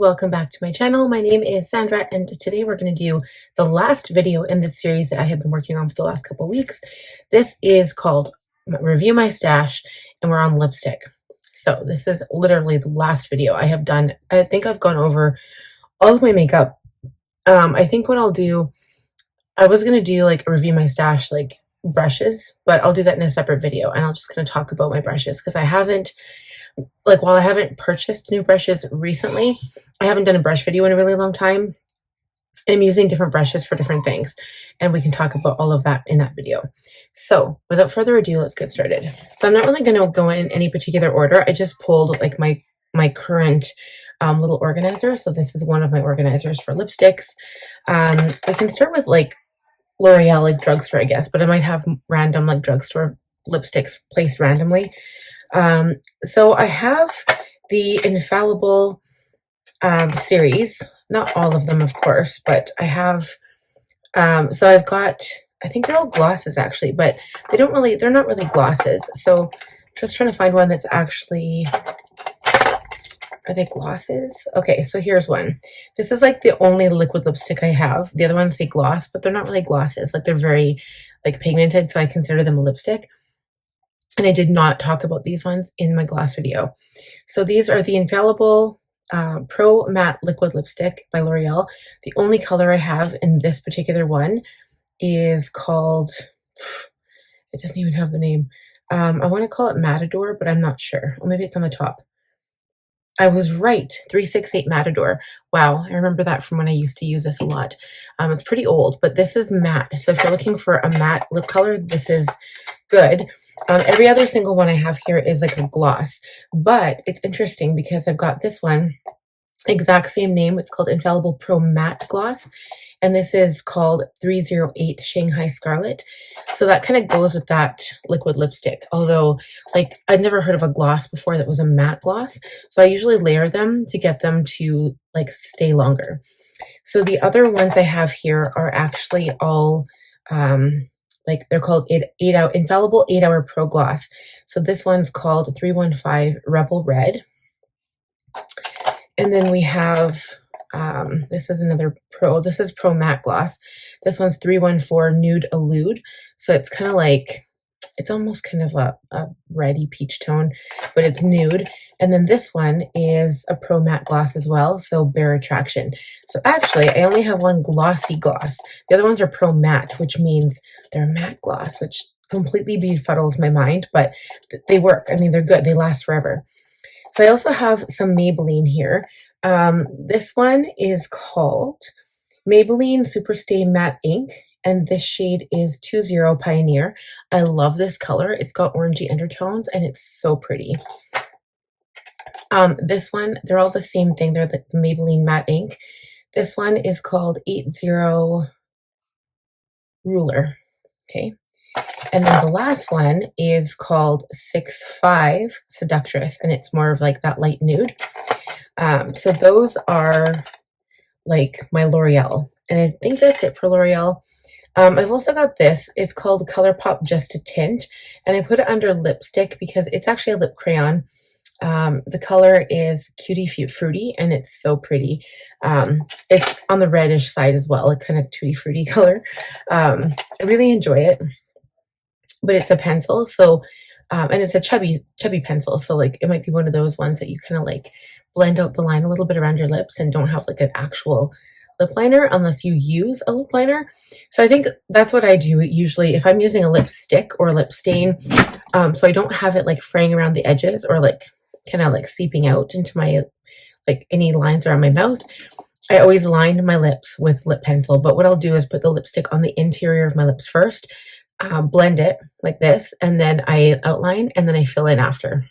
welcome back to my channel. My name is Sandra, and today we're going to do the last video in this series that I have been working on for the last couple weeks. This is called Review My Stash, and we're on lipstick. So this is literally the last video I have done. I think I've gone over all of my makeup. I think what I'll do, I was going to do like a Review My Stash like brushes, but I'll do that in a separate video, and I'll just kind of talk about my brushes because I haven't, like, while I haven't purchased new brushes recently, I haven't done a brush video in a really long time. And I'm using different brushes for different things, and we can talk about all of that in that video. So without further ado, let's get started. So I'm not really going to go in any particular order. I just pulled like my current little organizer. So this is one of my organizers for lipsticks. We can start with like Loreal, like drugstore, I guess, but I might have random like drugstore lipsticks placed randomly. So I have the Infallible series, not all of them, of course, but I have, so I've got, I think they're all glosses actually, but they're not really glosses. So just trying to find one that's actually, are they glosses? Okay, so here's one. This is like the only liquid lipstick I have. The other ones say gloss, but they're not really glosses. Like they're very like pigmented, so I consider them a lipstick. And I did not talk about these ones in my gloss video. So these are the Infallible Pro Matte Liquid Lipstick by L'Oreal. The only color I have in this particular one is called, it doesn't even have the name. I want to call it Matador, but I'm not sure. Or maybe it's on the top. I was right, 368 Matador. Wow, I remember that from when I used to use this a lot. It's pretty old, but this is matte. So if you're looking for a matte lip color, this is good. Every other single one I have here is like a gloss, but it's interesting because I've got this one, exact same name. It's called Infallible Pro Matte Gloss, and this is called 308 Shanghai Scarlett. So that kind of goes with that liquid lipstick, although like I'd never heard of a gloss before that was a matte gloss. So I usually layer them to get them to like stay longer. So the other ones I have here are actually all, like they're called Infallible 8-Hour Pro Gloss. So this one's called 315 Rebel Red. And then we have, this is another Pro, this is Pro Matte Gloss. This one's 314 Nude Allude. So it's kind of like, it's almost kind of a reddy peach tone, but it's nude. And then this one is a Pro Matte Gloss as well, so Bare Attraction. So actually, I only have one glossy gloss. The other ones are Pro Matte, which means they're matte gloss, which completely befuddles my mind, but they work. I mean, they're good. They last forever. So I also have some Maybelline here. This one is called Maybelline Superstay Matte Ink, and this shade is 20 Pioneer. I love this color. It's got orangey undertones, and it's so pretty. This one, they're all the same thing. They're the Maybelline Matte Ink. This one is called 80 Rular. Okay. And then the last one is called 65 Seductress, and it's more of like that light nude. So those are like my L'Oreal, and I think that's it for L'Oreal. I've also got this. It's called Colorpop Just a Tint, and I put it under lipstick because it's actually a lip crayon. The color is Cutie Frutti, and it's so pretty. It's on the reddish side as well, like kind of tutti frutti color. I really enjoy it, but it's a pencil, so and it's a chubby pencil, so like it might be one of those ones that you kind of like blend out the line a little bit around your lips and don't have like an actual lip liner unless you use a lip liner. So I think that's what I do usually if I'm using a lipstick or a lip stain, so I don't have it like fraying around the edges or like kind of like seeping out into my like any lines around my mouth. I always line my lips with lip pencil, but what I'll do is put the lipstick on the interior of my lips first, blend it like this, and then I outline and then I fill in after.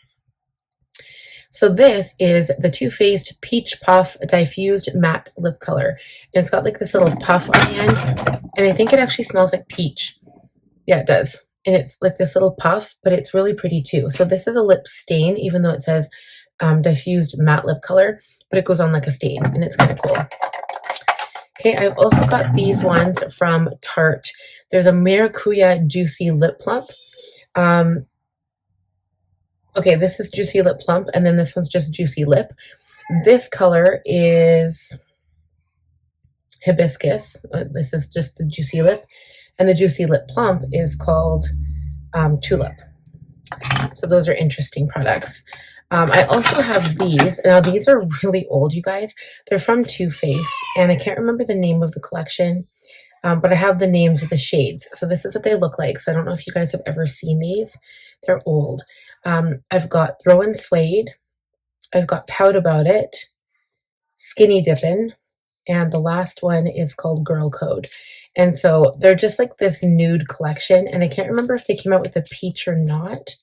So this is the Too Faced Peach Puff Diffused Matte Lip Color. And it's got like this little puff on the end. And I think it actually smells like peach. Yeah, it does. And it's like this little puff, but it's really pretty too. So this is a lip stain, even though it says Diffused Matte Lip Color, but it goes on like a stain, and it's kind of cool. Okay, I've also got these ones from Tarte. They're the Maracujá Juicy Lip Plump. Okay, this is Juicy Lip Plump, and then this one's just Juicy Lip. This color is Hibiscus. This is just the Juicy Lip. And the Juicy Lip Plump is called Tulip. So those are interesting products. I also have these. Now, these are really old, you guys. They're from Too Faced, and I can't remember the name of the collection, but I have the names of the shades. So this is what they look like. So I don't know if you guys have ever seen these. They're old. I've got Throwin Suede. I've got Pout About It, Skinny Dippin', and the last one is called Girl Code. And so they're just like this nude collection, and I can't remember if they came out with a peach or not.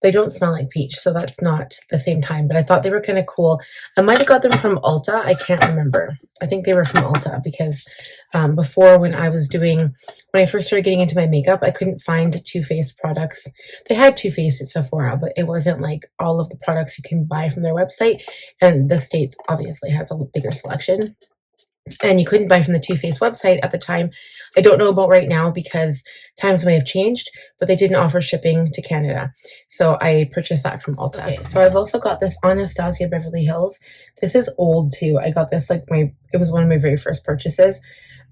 They don't smell like peach, so that's not the same time, but I thought they were kind of cool. I might have got them from Ulta. I can't remember. I think they were from Ulta because before when I first started getting into my makeup, I couldn't find Too Faced products. They had Too Faced at Sephora, but it wasn't like all of the products you can buy from their website. And the States obviously has a bigger selection. And you couldn't buy from the Too Faced website at the time. I don't know about right now because times may have changed, but they didn't offer shipping to Canada. So I purchased that from Ulta. Okay, so I've also got this Anastasia Beverly Hills. This is old too. I got this it was one of my very first purchases.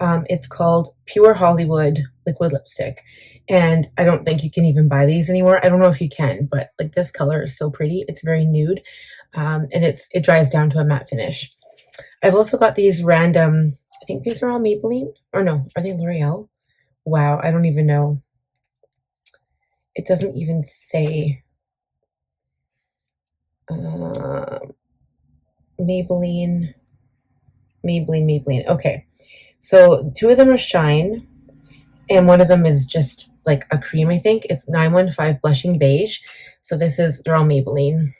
It's called Pure Hollywood Liquid Lipstick. And I don't think you can even buy these anymore. I don't know if you can, but like this color is so pretty. It's very nude. And it dries down to a matte finish. I've also got these random, I think these are all Maybelline, or no, are they L'Oreal? Wow, I don't even know. It doesn't even say Maybelline. Okay, so two of them are Shine, and one of them is just like a cream, I think. It's 915 Blushing Beige. So they're all Maybelline.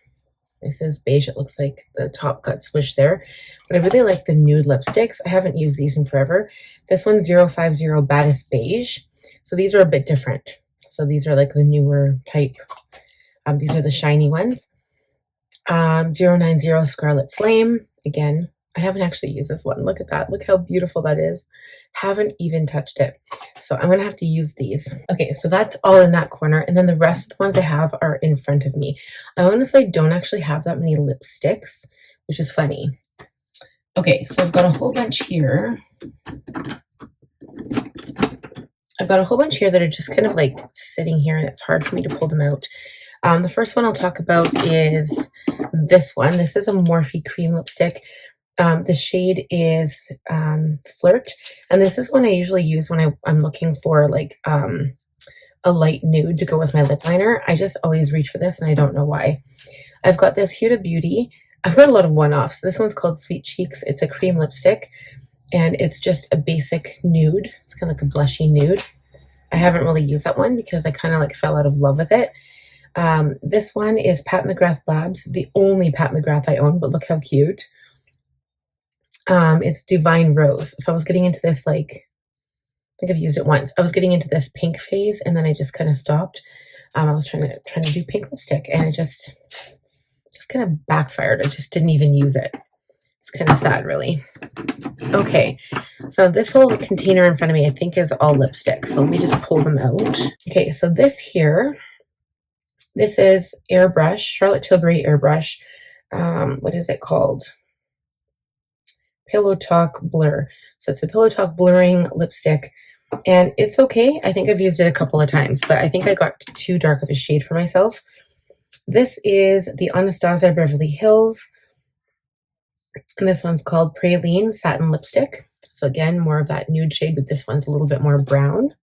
This is beige. It looks like the top got swished there. But I really like the nude lipsticks. I haven't used these in forever. This one's 050 Baddest Beige. So these are a bit different. So these are like the newer type. These are the shiny ones. 090 Scarlet Flame. Again, I haven't actually used this one. Look at that. Look how beautiful that is. Haven't even touched it. So I'm going to have to use these. Okay, so that's all in that corner. And then the rest of the ones I have are in front of me. I honestly don't actually have that many lipsticks, which is funny. Okay, so I've got a whole bunch here. I've got a whole bunch here that are just kind of like sitting here, and it's hard for me to pull them out. The first one I'll talk about is this one. This is a Morphe cream lipstick. The shade is Flirt, and this is one I usually use when I'm looking for like a light nude to go with my lip liner. I just always reach for this, and I don't know why. I've got this Huda Beauty. I've got a lot of one-offs. This one's called Sweet Cheeks. It's a cream lipstick, and it's just a basic nude. It's kind of like a blushy nude. I haven't really used that one because I kind of like fell out of love with it. This one is Pat McGrath Labs, the only Pat McGrath I own, but look how cute. It's Divine Rose. So I was getting into this, like, I think I've used it once. I was getting into this pink phase, and then I just kind of stopped. I was trying to do pink lipstick, and it just kind of backfired. I just didn't even use it. It's kind of sad, really. Okay, so this whole container in front of me, I think, is all lipstick. So let me just pull them out. Okay, so this here, this is Airbrush, Charlotte Tilbury Airbrush. What is it called? Pillow Talk Blur. So it's a Pillow Talk blurring lipstick, and it's okay. I think I've used it a couple of times, but I think I got too dark of a shade for myself. This is the Anastasia Beverly Hills, and this one's called Praline Satin Lipstick. So again, more of that nude shade, but this one's a little bit more brown.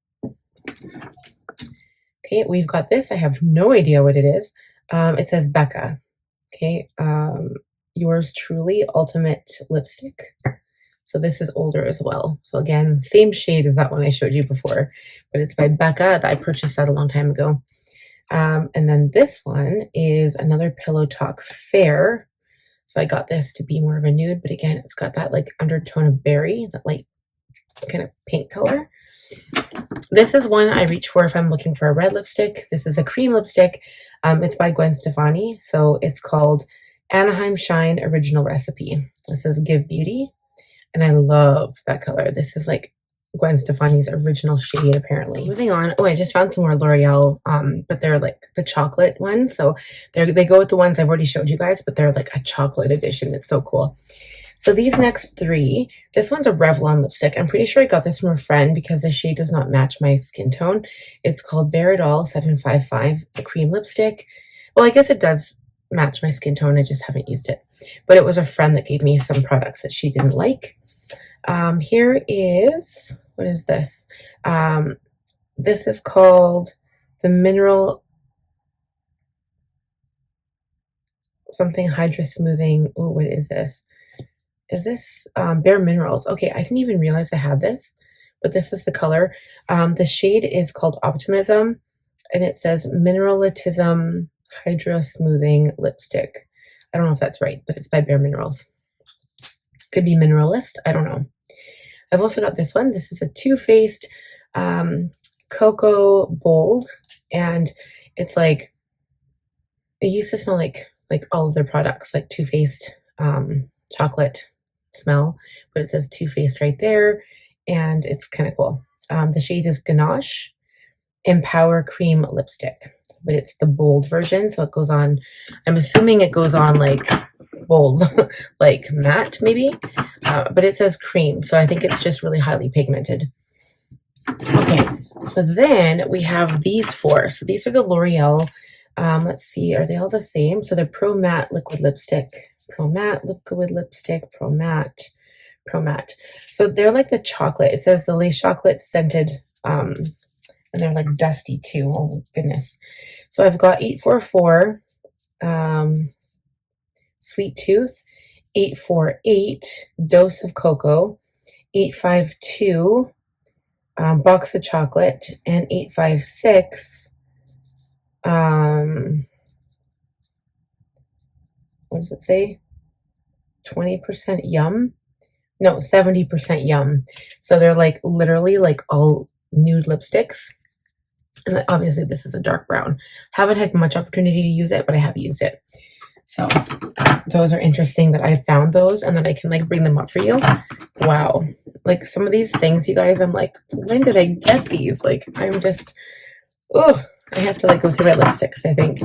Okay, we've got this. I have no idea what it is. It says Becca. Okay, Yours Truly Ultimate Lipstick. So this is older as well. So again, same shade as that one I showed you before, but it's by Becca. I purchased that a long time ago. And then this one is another Pillow Talk Fair. So I got this to be more of a nude, but again, it's got that like undertone of berry, that light kind of pink color. This is one I reach for if I'm looking for a red lipstick. This is a cream lipstick. It's by Gwen Stefani. So it's called Anaheim Shine Original Recipe. This is Give Beauty, and I love that color. This is like Gwen Stefani's original shade, apparently. So moving on. Oh, I just found some more L'Oreal, but they're like the chocolate ones. So they go with the ones I've already showed you guys, but they're like a chocolate edition. It's so cool. So these next three, this one's a Revlon lipstick. I'm pretty sure I got this from a friend because the shade does not match my skin tone. It's called Bare It All 755, the cream lipstick. Well, I guess it does match my skin tone. I just haven't used it. But it was a friend that gave me some products that she didn't like. Here is, what is this? This is called the Mineral something Hydra Smoothing. Oh, what is this? Is this Bare Minerals? Okay, I didn't even realize I had this, but this is the color. The shade is called Optimism, and it says Mineralitism Hydra Smoothing Lipstick. I don't know if that's right, but it's by Bare Minerals. Could be Mineralist. I don't know. I've also got this one. This is a Too Faced Cocoa Bold, and it's like, it used to smell like all of their products, like Too Faced chocolate smell, but it says Too Faced right there, and it's kind of cool. The shade is Ganache Empower Cream Lipstick, but it's the bold version, so it goes on, I'm assuming it goes on like bold, like matte maybe, but it says cream, so I think it's just really highly pigmented. Okay, so then we have these four. So these are the L'Oreal, let's see, are they all the same? So they're Pro Matte Liquid Lipstick, Pro Matte Liquid Lipstick, Pro Matte, Pro Matte. So they're like the chocolate. It says the Lace Chocolate Scented, and they're like dusty too. Oh goodness. So I've got 844, Sweet Tooth, 848, Dose of Cocoa, 852, Box of Chocolate, and 856, what does it say? 20% Yum? No, 70% Yum. So they're like literally like all nude lipsticks. And obviously this is a dark brown. Haven't had much opportunity to use it, but I have used it. So those are interesting that I found those and that I can like bring them up for you. Wow. Like some of these things, you guys, I'm like, when did I get these? Like I'm just, oh, I have to like go through my lipsticks, I think.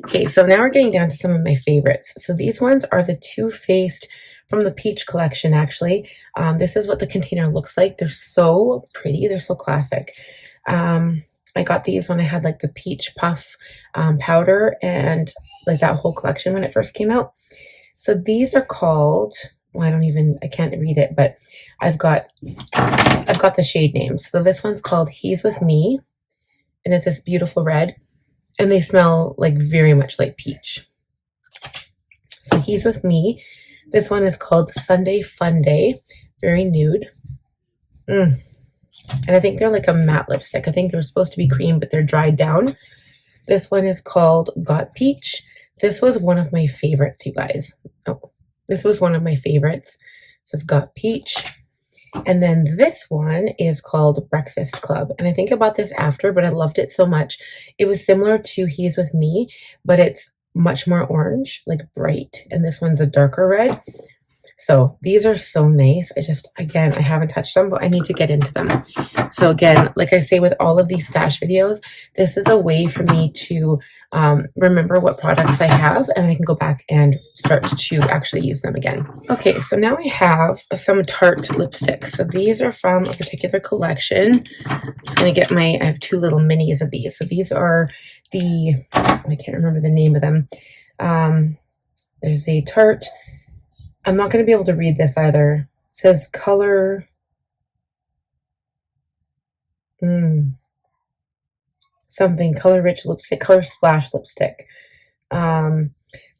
Okay, so now we're getting down to some of my favorites. So these ones are the Too Faced from the Peach collection, actually. This is what the container looks like. They're so pretty. They're so classic. I got these when I had like the Peach Puff powder and like that whole collection when it first came out. So these are called, well, I can't read it, but I've got the shade names. So this one's called He's With Me, and it's this beautiful red, and they smell like very much like peach. So He's With Me. This one is called Sunday Fun Day, very nude. And I think they're like a matte lipstick. I think they're supposed to be cream, but they're dried down. This one is called Got Peach. This was one of my favorites, you guys. Oh, this was one of my favorites. It says Got Peach. And then this one is called Breakfast Club. And I think about this after, but I loved it so much. It was similar to He's With Me, but it's much more orange, like bright. And this one's a darker red. So these are so nice. Again, I haven't touched them, but I need to get into them. So again, like I say with all of these stash videos, this is a way for me to remember what products I have, and I can go back and start to actually use them again. Okay, so now I have some Tarte lipsticks. So these are from a particular collection. I'm just going to get I have two little minis of these. So these are I can't remember the name of them. There's a Tarte. I'm not going to be able to read this either. It says color. Something color rich lipstick, color splash lipstick. But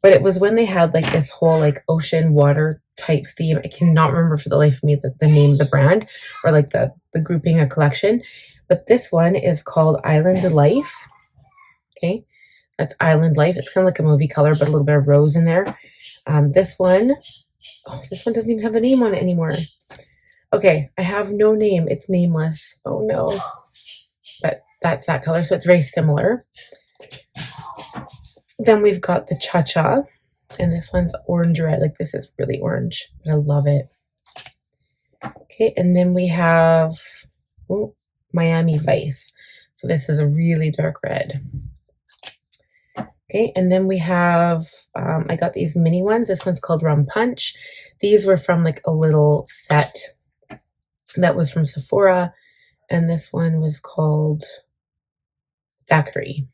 it was when they had like this whole like ocean water type theme. I cannot remember for the life of me the name of the brand or like the grouping or collection. But this one is called Island Life. Okay, that's Island Life. It's kind of like a movie color, but a little bit of rose in there. This one doesn't even have the name on it anymore. Okay, I have no name. It's nameless. Oh no. But that's that color, so it's very similar. Then we've got the Cha-Cha, and this one's orange red. Like this is really orange, but I love it. Okay, and then we have Miami Vice. So this is a really dark red. Okay, and then we have, I got these mini ones. This one's called Rum Punch. These were from like a little set that was from Sephora. And this one was called Daiquiri.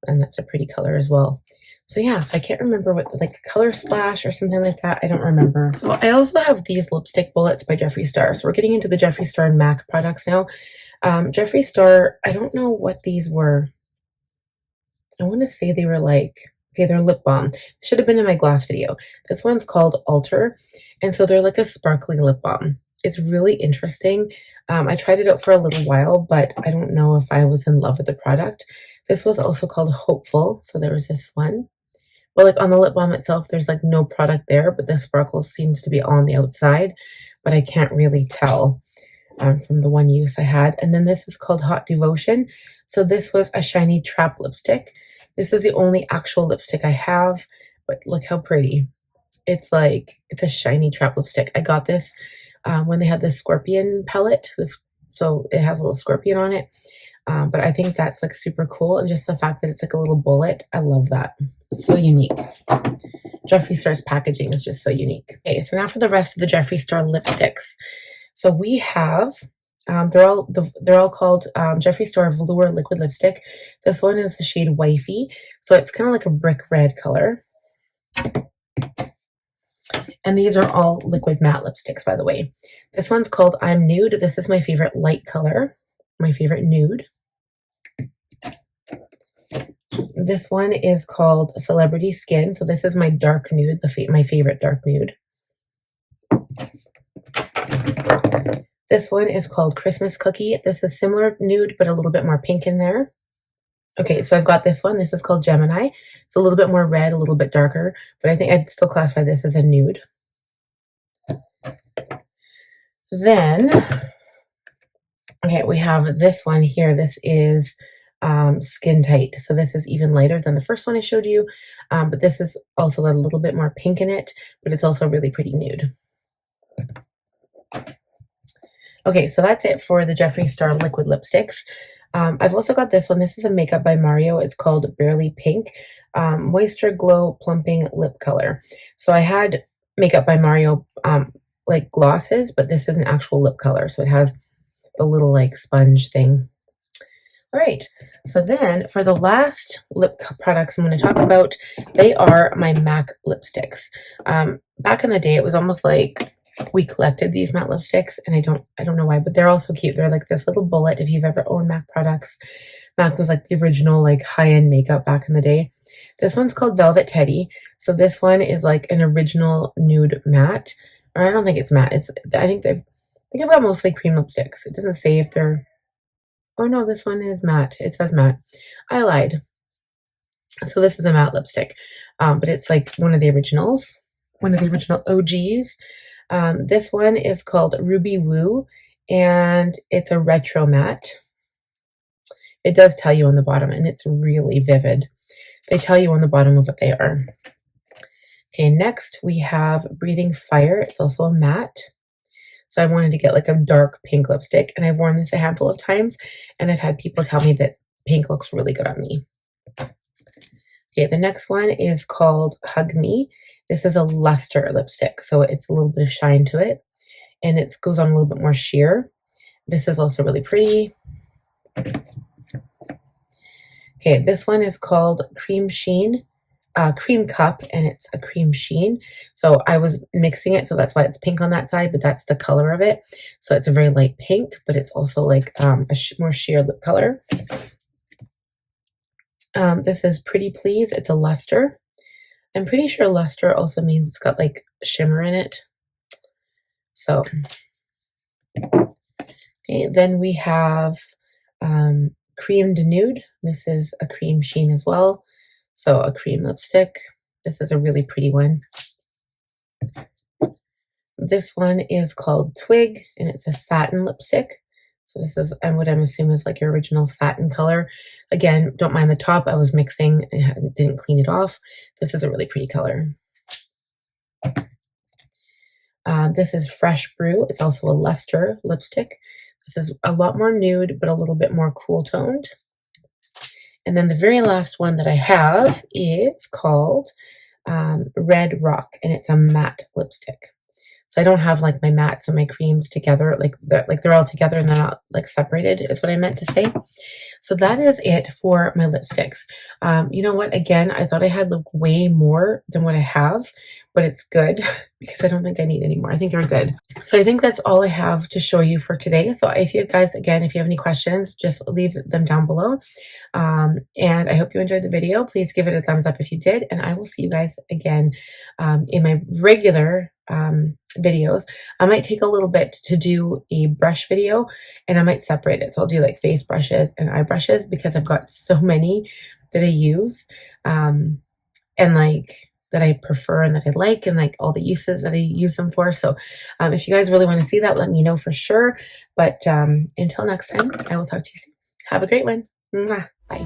And that's a pretty color as well. So yeah, so I can't remember what, like Color Splash or something like that. I don't remember. So I also have these lipstick bullets by Jeffree Star. So we're getting into the Jeffree Star and MAC products now. Jeffree Star, I don't know what these were. I want to say they were like, okay, they're lip balm. Should have been in my glass video. This one's called Alter. And so they're like a sparkly lip balm. It's really interesting. I tried it out for a little while, but I don't know if I was in love with the product. This was also called Hopeful. So there was this one. But like on the lip balm itself, there's like no product there, but the sparkle seems to be all on the outside. But I can't really tell from the one use I had. And then this is called Hot Devotion. So this was a shiny trap lipstick. This is the only actual lipstick I have, but look how pretty. It's like, it's a shiny trap lipstick. I got this when they had this scorpion palette. So it has a little scorpion on it. But I think that's like super cool. And just the fact that it's like a little bullet, I love that. It's so unique. Jeffree Star's packaging is just so unique. Okay, so now for the rest of the Jeffree Star lipsticks. So we have, they're all called Jeffree Star Velour Liquid Lipstick. This one is the shade Wifey. So it's kind of like a brick red color. And these are all liquid matte lipsticks, by the way. This one's called I'm Nude. This is my favorite light color, my favorite nude. This one is called Celebrity Skin. So this is my dark nude, my favorite dark nude. This one is called Christmas Cookie. This is similar nude, but a little bit more pink in there. Okay, so I've got this one. This is called Gemini. It's a little bit more red, a little bit darker, but I think I'd still classify this as a nude. Then, okay, we have this one here. This is Skin Tight. So this is even lighter than the first one I showed you, but this is also got a little bit more pink in it, but it's also really pretty nude. Okay, so that's it for the Jeffree Star liquid lipsticks. I've also got this one. This is a Makeup by Mario. It's called Barely Pink Moisture Glow Plumping Lip Color. So I had Makeup by Mario like glosses, but this is an actual lip color. So it has the little like sponge thing. All right, so then for the last lip products I'm going to talk about, they are my MAC lipsticks. Back in the day, it was almost like we collected these matte lipsticks, and I don't know why, but they're also cute. They're like this little bullet. If you've ever owned MAC products, MAC was like the original like high-end makeup back in the day. This one's called Velvet Teddy. So this one is like an original nude matte, or I don't think it's matte. I think I've got mostly cream lipsticks. It doesn't say if they're. Oh no, this one is matte. It says matte. I lied. So this is a matte lipstick, but it's like one of the originals, one of the original OGs. This one is called Ruby Woo, and it's a retro matte. It does tell you on the bottom, and it's really vivid. They tell you on the bottom of what they are. Okay, next we have Breathing Fire. It's also a matte. So I wanted to get like a dark pink lipstick, and I've worn this a handful of times, and I've had people tell me that pink looks really good on me. Okay, the next one is called Hug Me. This is a luster lipstick, so it's a little bit of shine to it, and it goes on a little bit more sheer. This is also really pretty. Okay, this one is called Cream Sheen, Cream Cup, and it's a cream sheen. So I was mixing it, so that's why it's pink on that side, but that's the color of it. So it's a very light pink, but it's also like a more sheer lip color. This is Pretty Please. It's a luster. I'm pretty sure luster also means it's got like shimmer in it. So, okay, then we have Creamed Nude. This is a cream sheen as well. So a cream lipstick. This is a really pretty one. This one is called Twig, and it's a satin lipstick. So this is what I'm assuming is like your original satin color. Again, don't mind the top. I was mixing and didn't clean it off. This is a really pretty color. This is Fresh Brew. It's also a luster lipstick. This is a lot more nude, but a little bit more cool toned. And then the very last one that I have is called Red Rock, and it's a matte lipstick. So I don't have like my mattes and my creams together, like they're all together and they're not like separated, is what I meant to say. So that is it for my lipsticks. You know what? Again, I thought I had like way more than what I have, but it's good because I don't think I need any more. I think you're good. So I think that's all I have to show you for today. So if you guys, again, if you have any questions, just leave them down below. And I hope you enjoyed the video. Please give it a thumbs up if you did. And I will see you guys again in my regular videos. I might take a little bit to do a brush video, and I might separate it. So I'll do like face brushes and eye brushes because I've got so many that I use and like that I prefer and that I like, and like all the uses that I use them for. So if you guys really want to see that, let me know for sure. But until next time, I will talk to you soon. Have a great one. Mwah. Bye.